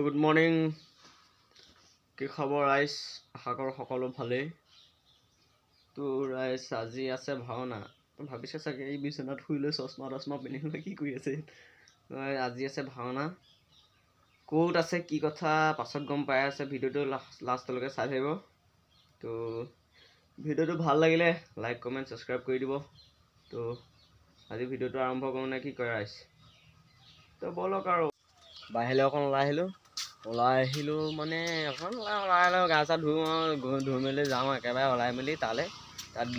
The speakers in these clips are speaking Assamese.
Good morning. কি খবৰ ৰাইজ? আশা কৰোঁ সকলো ভালেই। তো ৰাইজ আজি আছে ভাওনা। ভাবিছে চাগে এই বিচনাত শুই লৈ চশমা পিন্ধি কি কৰি আছে। আজি আছে ভাওনা। ক'ত আছে কি কথা পাছত গম পাই আছে। ভিডিঅ'টো লাষ্টলৈকে চাই থাকিব। তো ভিডিঅ'টো ভাল লাগিলে লাইক কমেণ্ট ছাবস্ক্ৰাইব কৰি দিব। তো আজি ভিডিঅ'টো আৰম্ভ কৰোঁ নে কি কয় ৰাইজ? তো ব'লক আৰু বাহিৰলৈ অকণ ওলাই আহিলোঁ মানে অকণ ওলাই গা চা ধুওঁ আৰু ধুই মেলি যাওঁ একেবাৰে ওলাই মেলি তাত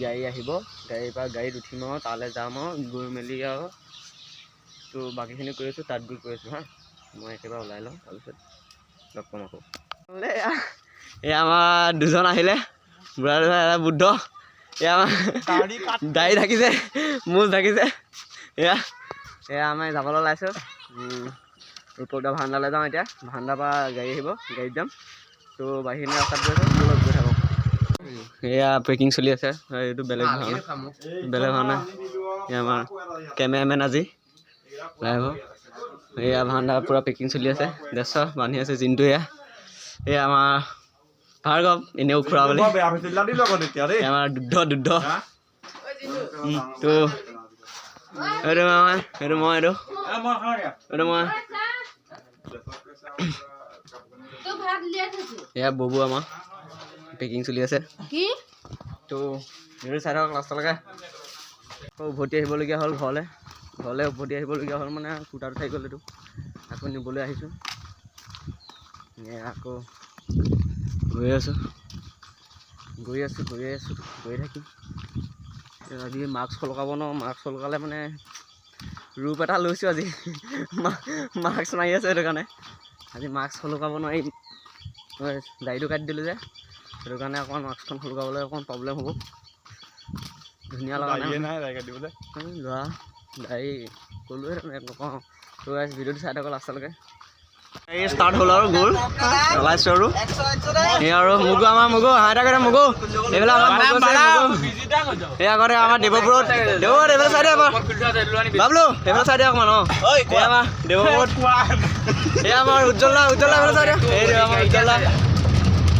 গাড়ী আহিব। গাড়ীৰ পৰা গাড়ীত উঠিম আৰু তালৈ যাম আৰু গৈ মেলি আৰু তো বাকীখিনি কৰি আছোঁ তাত গৈ কৰি আছোঁ হা। মই একেবাৰে ওলাই লওঁ তাৰপিছত লগ পাম আকৌ। এই আমাৰ দুজন আহিলে বুঢ়া এটা বুদ্ধ। এয়া আমাৰ দাড়ি ঢাকিছে মুজ ঢাকিছে। এয়া আমি যাবলৈ ওলাইছোঁ ৰূপকদা ভাণ্ডালৈ যাওঁ। এতিয়া ভাণ্ডাৰ পৰা গাড়ী আহিব, গাড়ীত যাম। তো বাহিৰখিনি ৰাস্তাত গৈ থাকোঁ। এয়া পেকিং চলি আছে। এইটো বেলেগ ভাওনা। এয়া আমাৰ কেমেৰামেন আজি লাইভ। এয়া ভাণ্ডাৰ পূৰা পেকিং চলি আছে। ড্ৰেছ বান্ধি আছে জিনটো। এয়া আমাৰ ভাৰ্গৱ এনেও খুৰা বুলি আমাৰ দুদ্ধ তো এইটো মই এয়া ববু আমাৰ পেকিং চলি আছে। তো এইটো চাই থাকক লাষ্টলৈকে। আকৌ উভতি আহিবলগীয়া হ'ল ঘৰলৈ উভতি আহিবলগীয়া হ'ল মানে কুটাটো থাকি গ'ল। এইটো আকৌ নিবলৈ আহিছোঁ। আকৌ গৈ থাকিম। আজি মাস্ক লগাব ন, মাস্ক লগালে মানে ৰূপ এটা লৈছোঁ আজি। মাস্ক মাৰি আছে সেইটো কাৰণে আজি মাস্ক লগাব নোৱাৰিম। দাড়িটো কাটি দিলোঁ যে সেইটো কাৰণে অকণমান মাস্কখন লগাবলৈ অকণমান প্ৰব্লেম হ'ব। ধুনীয়া লগা নাই দাড়ি কাটিবলৈ ল'ৰা দাড়ি ক'লোৱে নকওঁ। তো ভিডিঅ'টো চাই থাকক লাষ্টলৈকে। এই ষ্টাৰ্ট হ'ল আৰু গ'ল চলাইছোঁ আৰু এই আৰু মগু হাই থাকে মগু এইবিলাক আমাৰ এই আগতে আমাৰ দেৱপুৰত এইফালে চাই দে বাবলু এইফালে চাই দে অকণমান। এই আমাৰ দেৱপুৰত এই আমাৰ উজ্জ্বলা এইফালে চাই দে। এই আমাৰ উজ্জ্বলা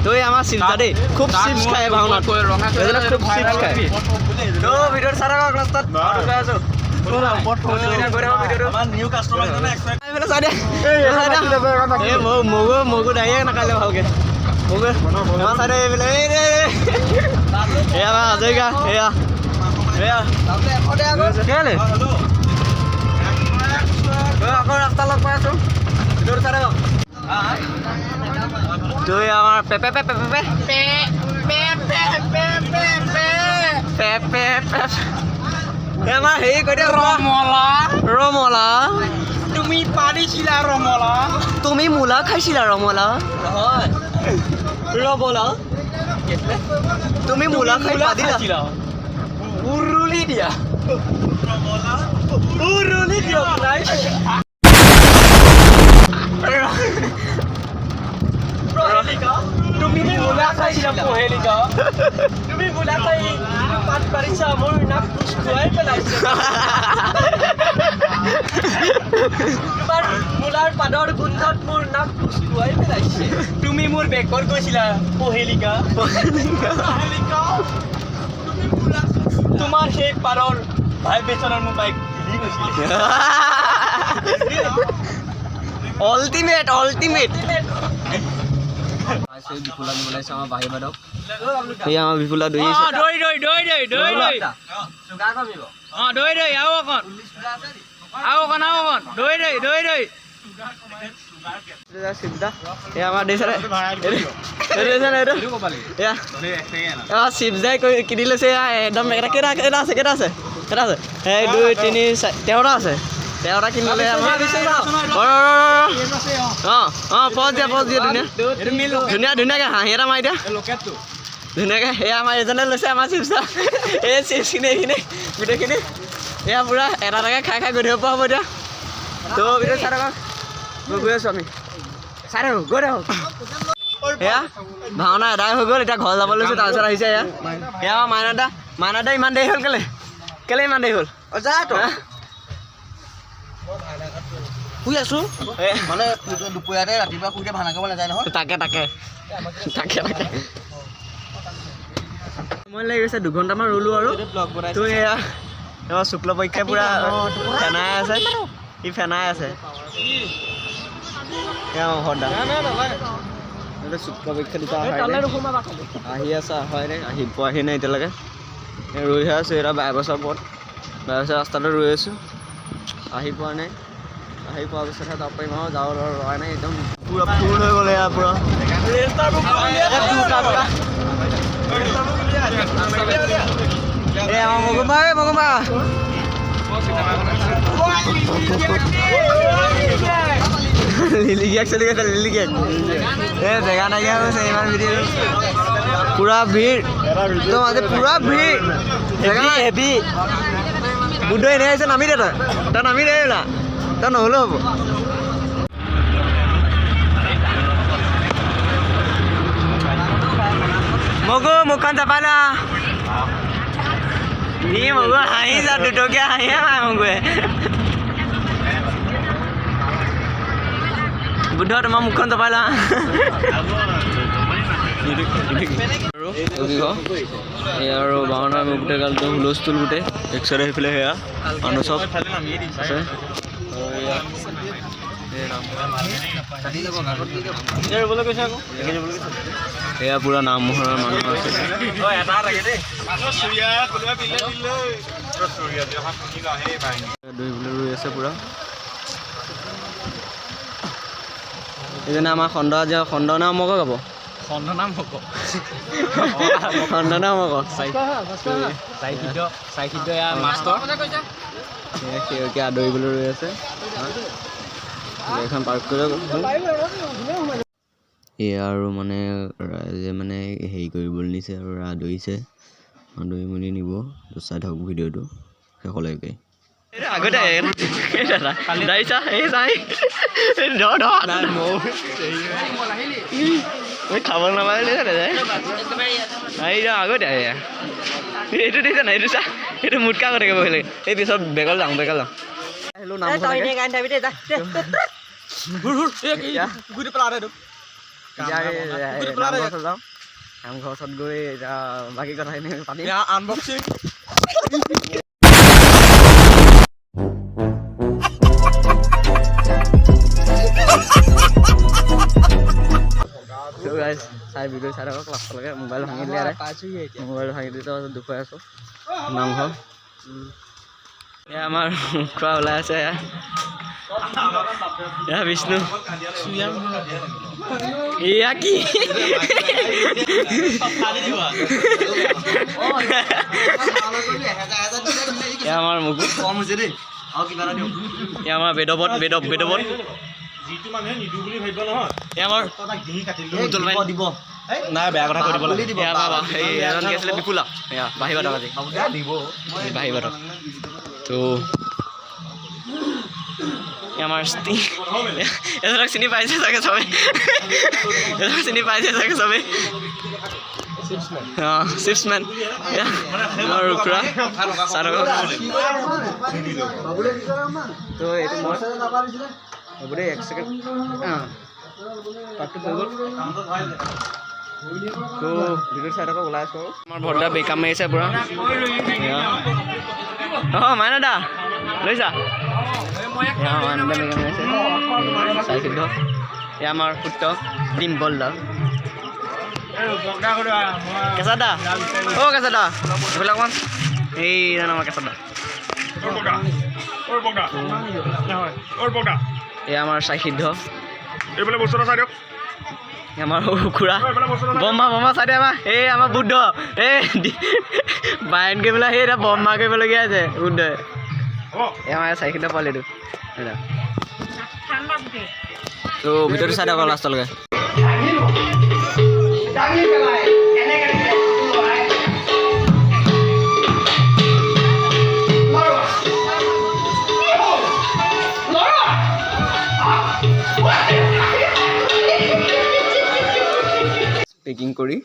তো এই আমাৰ চিপছা দেই খুব চিপছ খায় ভাওনাত খুব চিপছ খায়। তো ভিডিঅ'টো চাই থাকক লাষ্টত গৈ আছোঁ। মগু দাইয়ে নাকালে ভালকে এয়া হাজৰিকা এয়া আকৌ ৰাস্তা লগ পাই আছো। আমাৰ আমাৰ হেৰি কৈ দিয়া ৰমলা তুমি পাৰিছিলা ৰমলা তুমি মূলা খাইছিলা ৰমলা ৰমলা তুমি মূলা খাই দিলা উৰুলি দিয়া তুমি মূলা খাইছিলা পহেলিকা তুমি মূলা খাই পাত পাৰিছা মোৰ নাক খুৱাই পেলাইছে। তোমাৰ মূলাৰ পাতৰ গোন্ধত মোৰ নাক খুৱাই পেলাইছে। তুমি মোৰ বেকৰ গৈছিলা পহেলিকা তোমাৰ সেই পাৰৰ ভাইব্ৰেচনৰ মোৰ বাইক অল্টিমেট বিপুলা ওলাইছে আমাৰ বাহিৰ বাদক। এই আমাৰ বিপুলা দৈ আৰু চিপজাই কিনি লৈছে একদম কেইটা আছে 1 2 3 4 13টা আছে। 13টা কিনি ল'লে আমাৰ পজ দিয়া ধুনীয়াকৈ হাঁহি এটা মাৰি দিয়া ধুনীয়াকৈ। এয়া আমাৰ এজনে লৈছে আমাৰ চিপছা এই চিপছখিনি এইখিনি গোটেইখিনি এয়া পূৰা এটা খাই গৈ থাকিব পৰা হ'ব এতিয়া। তো ভিডিঅ' চাই থাকক গৈ আছোঁ আমি চাই থাকোঁ গৈ থাকোঁ। এয়া ভাওনা এদাই হৈ গ'ল এতিয়া ঘৰ যাব লৈছোঁ। তাৰপিছত আহিছে এয়া আমাৰ মাইনাদা ইমান দেৰি হ'ল কেলে ইমান দেৰি হ'ল শুই আছো মানে দুপৰীয়াতে ৰাতিপুৱা শুইতে ভাওনা কৰিব নাযায় নহয় তাকে মই লাগি গৈছে 2 ঘণ্টামান ৰ'লো আৰু তো এয়া এবাৰ শুক্ল পৰীক্ষা পুৰা ফেনাই আছে ই ফেনাই আছে শুক্ল পৰীক্ষা দুটা আহি আছে হয় নে আহি পোৱাহি নাই এতিয়ালৈকে ৰৈহে আছোঁ এটা 22 বছৰ পৰত 22 বছৰ ৰাস্তাতে ৰৈ আছোঁ আহি পোৱা নাই আহি পোৱাৰ পিছতহে যাব পাৰিম আৰু যাওঁ ৰোৱা নাই একদম পুৰা ফুল হৈ গ'লে ইয়াৰ পুৰা মগুমা লিলি কেক চলি গৈছে লিলি কেক জেগা নাইকিয়া হৈছে ইমান ভিডিঅ' পুৰা ভিৰ একদম আজি পুৰা ভিৰ জেগা হেভি বুদ্ধ এনে আহিছে নামি দে তই নামি দে না তই নহ'লেও হ'ব মগু মুখখন চাপাই না ই মগু হাঁহিছা 2 টকীয়া হাঁহিয়ে পায় মগুৱে বুদ্ধ তোমাৰ মুখখন চাপাই না আৰু ভাওনা গোটেই গালটো হুলস্থুল গোটেই একচৰে সেইফালে সেয়া মানুহ চব আছে এয়া পুৰা নামঘৰৰ মানুহ আছে দৌৰিবলৈ ৰৈ আছে পুৰা এইজনে আমাৰ খণ্ড আজি খণ্ড নাম মক গাব সেউকীয়া দৌৰিবলৈ ৰৈ আছে এখন পাৰ্ক কৰিব এয়া আৰু মানে ৰাইজে মানে হেৰি কৰিবলৈ নিছে আৰু দৌৰিছে দৌৰি মেলি নিব চাই থাকক ভিডিঅ'টো শেষলৈকে আগতে খাব নাপালে আগতে এইটো দিছে নাই এইটো চা এইটো মুটকা কৰি থাকিব লাগে এই পিছত বেগল যাওঁ নামঘৰ ওচৰত গৈ এতিয়া বাকী কথাখিনি পাতিম আনবক্সিং চাই ভিডিঅ' চাই থাকক লাষ্টলৈকে মোবাইল ভাঙি দিলে মোবাইল ভাঙি দিলে দুখুৱাই আছোঁ নামঘৰ এয়া আমাৰ খোৱা ওলাই আছে এয়া বিষ্ণু এয়া কি এয়া আমাৰ মুকু এয়া আমাৰ বেদবত যিটো মানুহে নিদু বুলি ভাবিব নহয় এ আমাৰ দিব নাই বেয়া কথা কৈ দিব লাগে এই এজন কি আছিলে বিপুলা এয়া বাহিবাদক আজি দিব বাহিবাদক তো আমাৰ এজনক চিনি পাইছে চাগে চবে চিপছমেন আমাৰ ৰুকুৰা তো এইটো মই হ'ব দেই 1 ছেকেণ্ড পাৰ্টটো হৈ গ'ল তো ভিডিঅ' চাই থাকক ওলাই আছোঁ আমাৰ ভদ্ৰা বেকাম মাৰিছে পুৰা অঁ মাইনা দা লৈছা মাইনা দা বেকাম মাৰিছে চাইছিলোঁ এয়া আমাৰ পুত্ৰ ডিম্পল দা কেঁচা দা অ' কেঁচা দা এইবিলাক অকণমান এই জানো আমাৰ কেঁচা দা এয়া আমাৰ চাইসিদ্ধ এইফালে বস্তু এটা চাই দিয়ক আমাৰ খুৰা বমা চাই দিয়া আমাৰ এই আমাৰ বুদ্ধ এই বায়ন কৰি পেলাই সেই এটা বমা কৰিবলগীয়া আছে বুদ্ধই এই আমাৰ চাইসিদ্ধ পোৱালিটো তো ভিডিঅ'টো চাই দিয়ক লাষ্টলৈকে পেকিং কৰি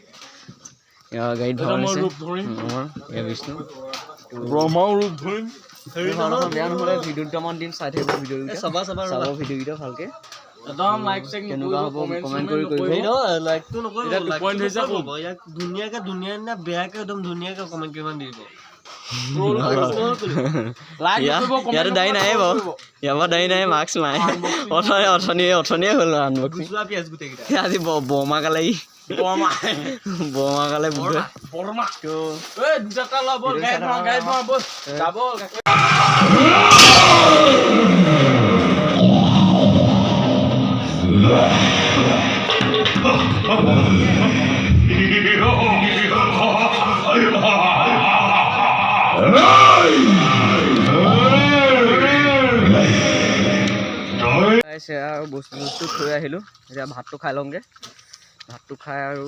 গাড়ীত ভৰাইছে বিষ্ণু ব্ৰহ্মাও ৰূপ ধৰিম বেয়া নহ'লে ভিডিঅ' দুটামান দিম চাই থাকিব ভিডিঅ'কেইটা চাব ভিডিঅ'কেইটা ভালকে একদম লাইক চেক কেনেকুৱা হ'ব কমেণ্ট কৰি কৰিব লাইকটো নকৰিব এতিয়া 2 point হৈছে ক'ব ইয়াক ধুনীয়াকে ধুনীয়া না বেয়াকে একদম ধুনীয়াকে কমেণ্ট কিমান দি দিব ইয়াতো দায়ী নাই বাৰু ইয়াৰ পৰা দায়ী নাই মাস্ক নাই অথনিয়ে হ'ল আনবক্সিং পিয়াজ গোটেইকেইটা আজি বৰমা কালে বৰমা এই দুটা ল বল গাড়ী বল যাব আৰু বস্তু থৈ আহিলোঁ এতিয়া ভাতটো খাই লওঁগে ভাতটো খাই আৰু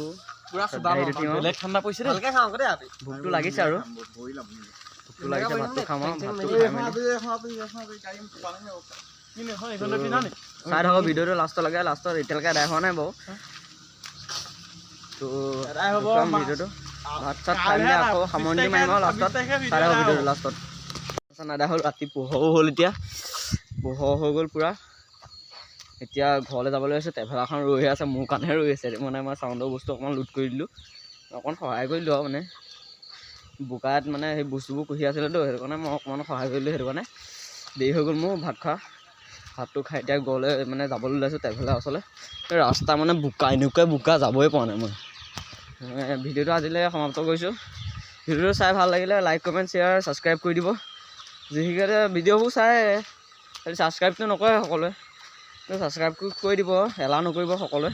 ঠাণ্ডা পৰিছে ভালকে খাওঁ দে আপি ভোকটো লাগিছে আৰু ভাতটো খাম আৰু ভাতটো খাই মেলি চাই থাকক ভিডিঅ'টো লাষ্টলৈকে লাষ্টত এতিয়ালৈকে আদায় হোৱা নাই বাৰু তো ভিডিঅ'টো ভাত চাত খাই মেলি আকৌ সামৰণি মাৰিম আৰু লাষ্টত চাই থাকক ভিডিঅ'টো লাষ্টত আদায় হ'ল ৰাতি পোহৰো হ'ল এতিয়া পোহৰ হৈ গ'ল পূৰা এতিয়া ঘৰলৈ যাবলৈ আছে ট্ৰেভেলাৰখন ৰৈ আছে মোৰ কাৰণেহে ৰৈ আছে মানে মই চাউণ্ডৰ বস্তু অকণমান লোড কৰি দিলোঁ অকণমান সহায় কৰি দিলোঁ আৰু মানে বোকাত মানে সেই বস্তুবোৰ কঢ়ি আছিলেতো সেইটো কাৰণে মই অকণমান সহায় কৰিলোঁ সেইটো কাৰণে দেৰি হৈ গ'ল মোৰ ভাত খোৱা ভাতটো খাই এতিয়া ঘৰলৈ মানে যাবলৈ ওলাইছোঁ ট্ৰেভেলাৰ ওচৰলৈ ৰাস্তা মানে বোকা এনেকুৱাই বোকা যাবই পৰা নাই মই ভিডিঅ'টো আজিলৈ সমাপ্ত কৰিছোঁ ভিডিঅ'টো চাই ভাল লাগিলে লাইক কমেণ্ট শ্বেয়াৰ ছাবস্ক্ৰাইব কৰি দিব যিসকলে ভিডিঅ'বোৰ চাই ছাবস্ক্ৰাইবটো নকৰে সকলোৱে ছাবস্ক্ৰাইব কৰি দিব এলাও নকৰিব সকলোৱে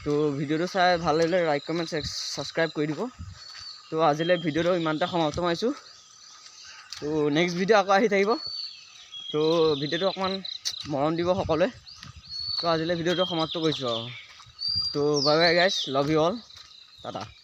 তো ভিডিঅ'টো চাই ভাল লাগিলে লাইক কমেণ্ট ছাবস্ক্ৰাইব কৰি দিব তো আজিলৈ ভিডিঅ'টো ইমানতে সমাপ্ত মাৰিছোঁ তো নেক্সট ভিডিঅ' আকৌ আহি থাকিব তো ভিডিঅ'টো অকণমান মৰম দিব সকলোৱে তো আজিলৈ ভিডিঅ'টো সমাপ্ত কৰিছোঁ আৰু তো bye bye guys love you all Tata